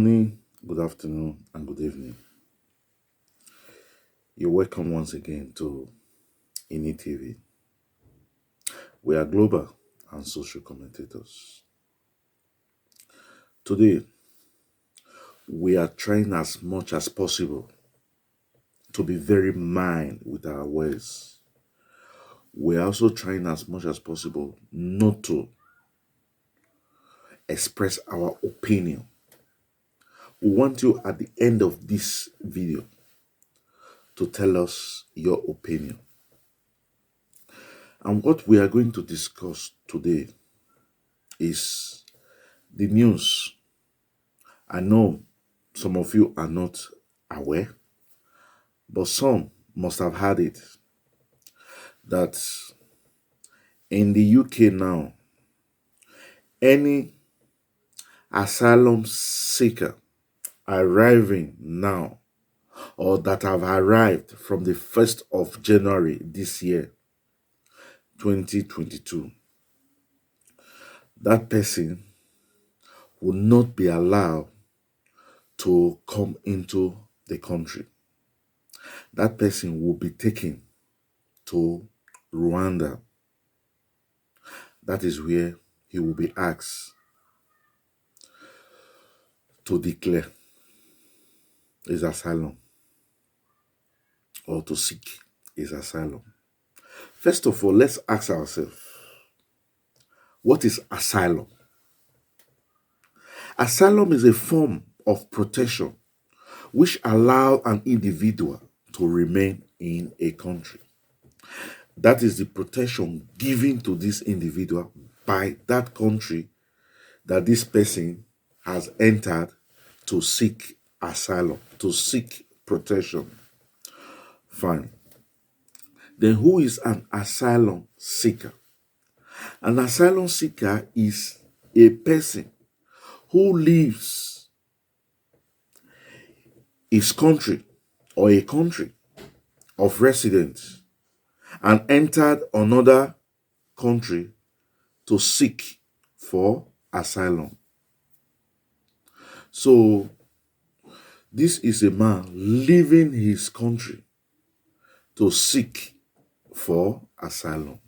morning, good afternoon, and good evening. You're welcome once again to INI TV. We are global and social commentators. Today, we are trying as much as possible to be very mild with our words. We are also trying as much as possible not to express our opinion. We want you at the end of this video to tell us your opinion. And what we are going to discuss today is the news. I know some of you are not aware, but some must have heard it, that in the UK now, any asylum seeker arriving now or that have arrived from the 1st of January this year, 2022, that person will not be allowed to come into the country. That person will be taken to Rwanda. That is where he will be asked to declare his asylum or to seek his asylum. First of all, let's ask ourselves, what is asylum? Asylum is a form of protection which allows an individual to remain in a country. That is the protection given to this individual by that country that this person has entered to seek asylum, to seek protection. Fine. Then who is an asylum seeker? An asylum seeker is a person who leaves his country or a country of residence and entered another country to seek for asylum. So this is a man leaving his country to seek for asylum.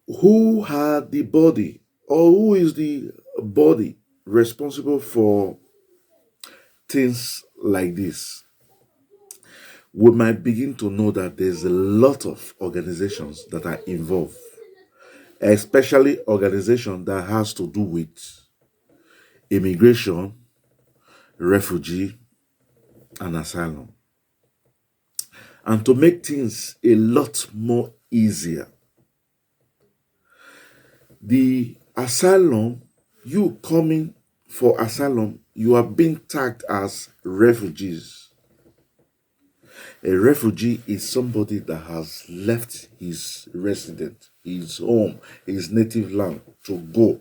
Who had the body, or who is the body responsible for things like this? We might begin to know that there's a lot of organizations that are involved, especially organizations that has to do with immigration, refugee, and asylum. And to make things a lot more easier, the asylum, you coming for asylum, you are being tagged as refugees. A refugee is somebody that has left his residence, his home, his native land to go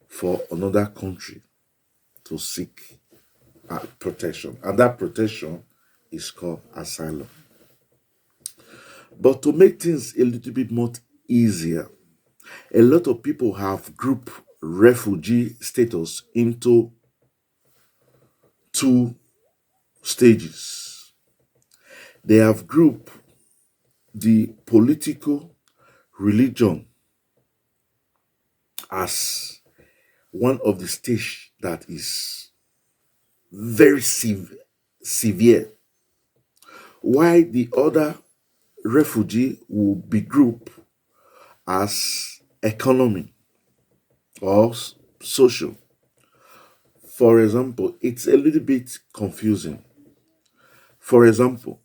for another country to seek protection. And that protection is called asylum. But to make things a little bit more easier, a lot of people have grouped refugee status into two stages. They have grouped the political religion as one of the stage that is very severe, while the other refugee will be grouped as economy or social. For example, it's a little bit confusing. For example,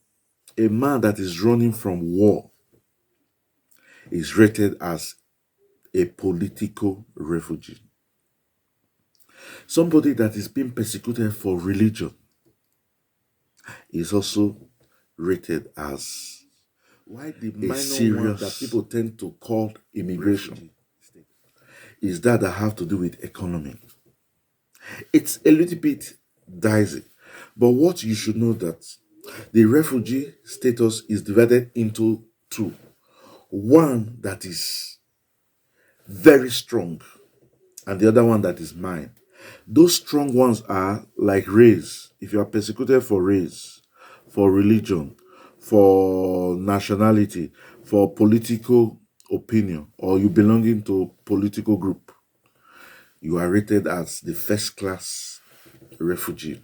a man that is running from war is rated as a political refugee. Somebody that is being persecuted for religion is also rated as why the minor serious one that people tend to call immigration is that have to do with economy. It's a little bit dicey, but what you should know that the refugee status is divided into two. One that is very strong and the other one that is mine. Those strong ones are like race. If you are persecuted for race, for religion, for nationality, for political opinion, or you belonging to a political group, you are rated as the first class refugee.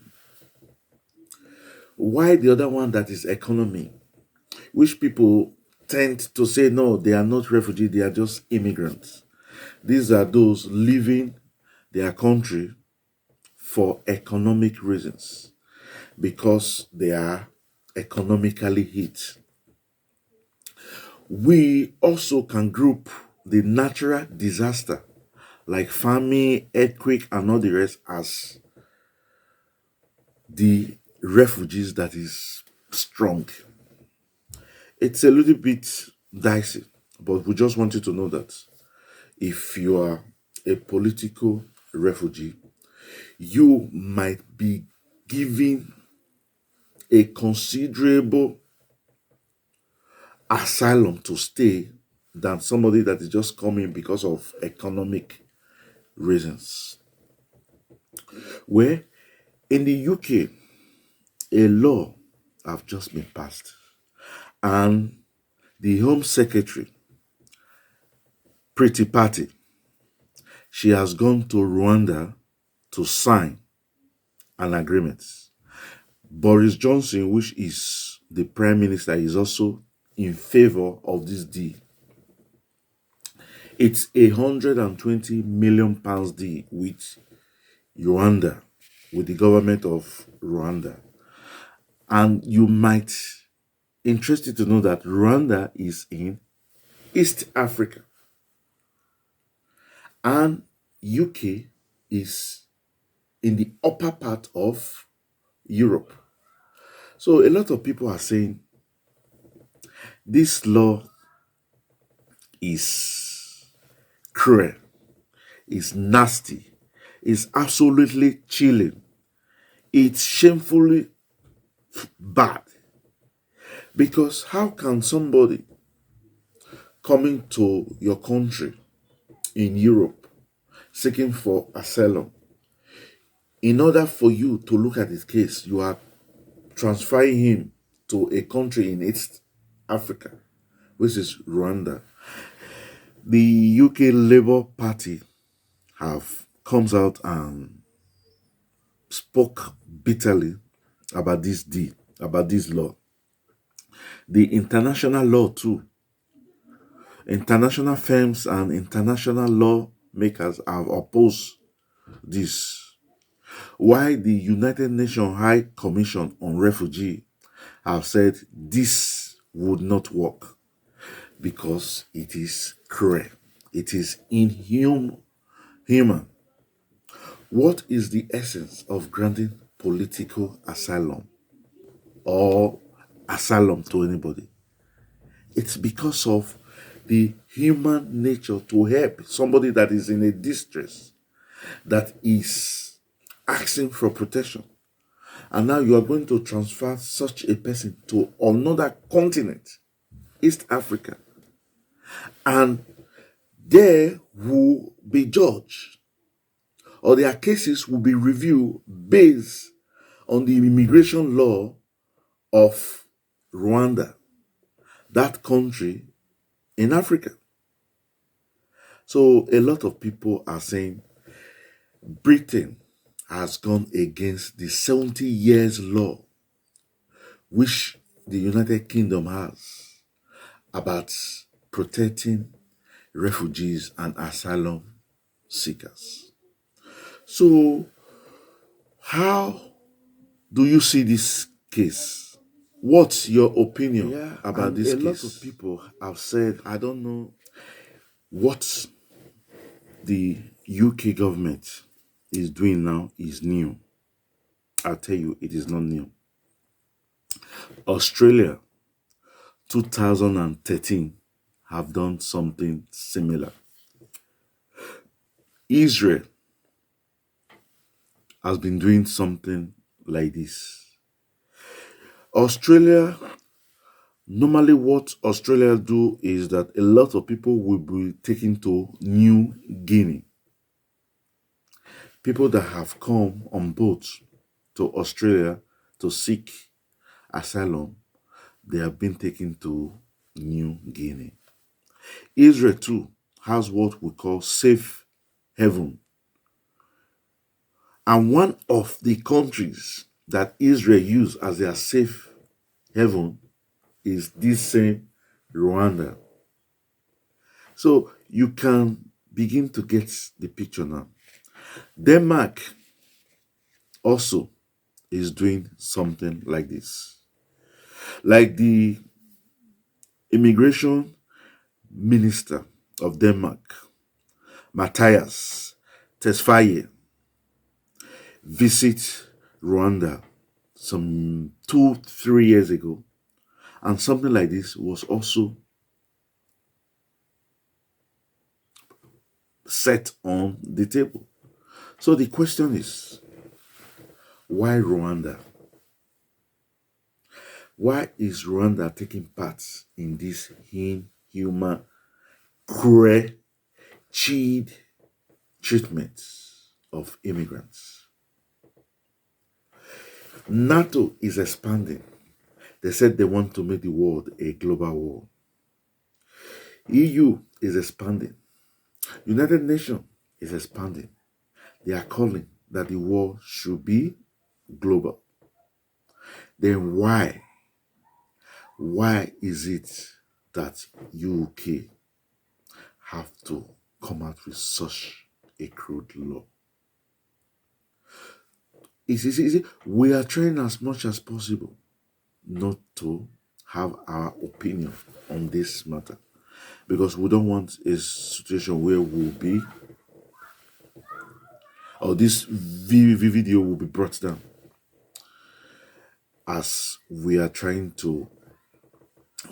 Why the other one that is economy, which people tend to say no, they are not refugees, they are just immigrants. These are those leaving their country for economic reasons because they are economically hit. We also can group the natural disaster like famine, earthquake, and all the rest as the refugees that is strong. It's a little bit dicey, but we just want you to know that if you are a political refugee, you might be given a considerable asylum to stay than somebody that is just coming because of economic reasons. Where in the UK, a law have just been passed, and the Home Secretary, Pretty Party, she has gone to Rwanda to sign an agreement. Boris Johnson, which is the Prime Minister, is also in favor of this deal. It's £120 million deal with Rwanda, with the government of Rwanda. And you might interested to know that Rwanda is in East Africa and UK is in the upper part of Europe. So a lot of people are saying this law is cruel, is nasty, is absolutely chilling, it's shamefully bad. Because how can somebody coming to your country in Europe seeking for asylum, in order for you to look at his case, you are transferring him to a country in East Africa, which is Rwanda? The UK Labour Party have comes out and spoke bitterly about this deal, about this law. The international law too. International firms and international law makers have opposed this. Why the United Nations High Commission on Refugee have said this would not work because it is cruel. It is inhuman. What is the essence of granting political asylum or asylum to anybody? It's because of the human nature to help somebody that is in a distress, that is asking for protection. And now you are going to transfer such a person to another continent, East Africa, and there will be judged, or their cases will be reviewed based on the immigration law of Rwanda, that country in Africa. So a lot of people are saying Britain has gone against the 70 years law which the United Kingdom has about protecting refugees and asylum seekers. So how do you see this case? What's your opinion about this case? A lot of people have said, I don't know what the UK government is doing now is new. I'll tell you, it is not new. Australia, 2013, have done something similar. Israel has been doing something like this. Australia, normally what Australia do is that a lot of people will be taken to New Guinea. People that have come on boats to Australia to seek asylum, they have been taken to New Guinea. Israel too has what we call safe haven. And one of the countries that Israel use as their safe haven is this same Rwanda. So you can begin to get the picture now. Denmark also is doing something like this. Like the immigration minister of Denmark, Matthias Tesfaye, visit Rwanda some 2-3 years ago, and something like this was also set on the table. So the question is, why Rwanda? Why is Rwanda taking part in this inhuman, cruel, cheat treatment of immigrants? NATO is expanding. They said they want to make the world a global war. EU is expanding. United Nations is expanding. They are calling that the war should be global. Then why is it that UK have to come out with such a crude law? We are trying as much as possible not to have our opinion on this matter, because we don't want a situation where we'll be, or this video will be brought down as we are trying to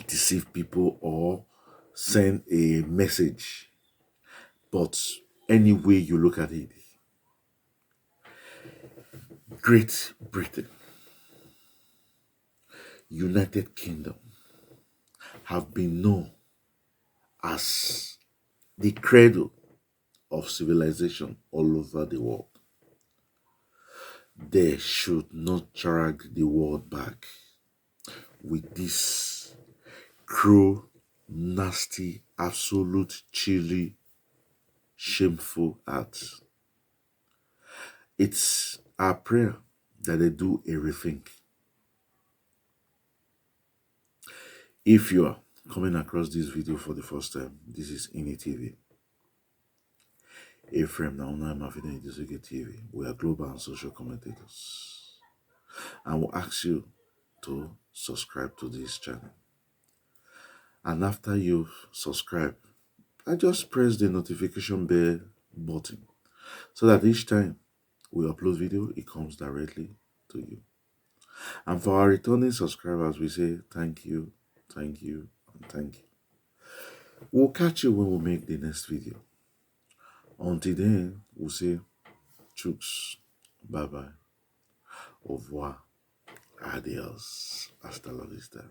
deceive people or send a message. But any way you look at it, Great Britain, United Kingdom have been known as the cradle of civilization all over the world. They should not drag the world back with this cruel, nasty, absolute, chilly, shameful acts. It's our prayer that they do a rethink. If you are coming across this video for the first time, this is INI TV. Ephraim Nauna Mafina Idisuke TV. We are global and social commentators. And we'll ask you to subscribe to this channel. And after you've subscribed, I just press the notification bell button so that each time we upload video, it comes directly to you. And for our returning subscribers, we say thank you, and thank you. We'll catch you when we make the next video. Until then, we'll say chooks, bye-bye, au revoir, adios, hasta la vista.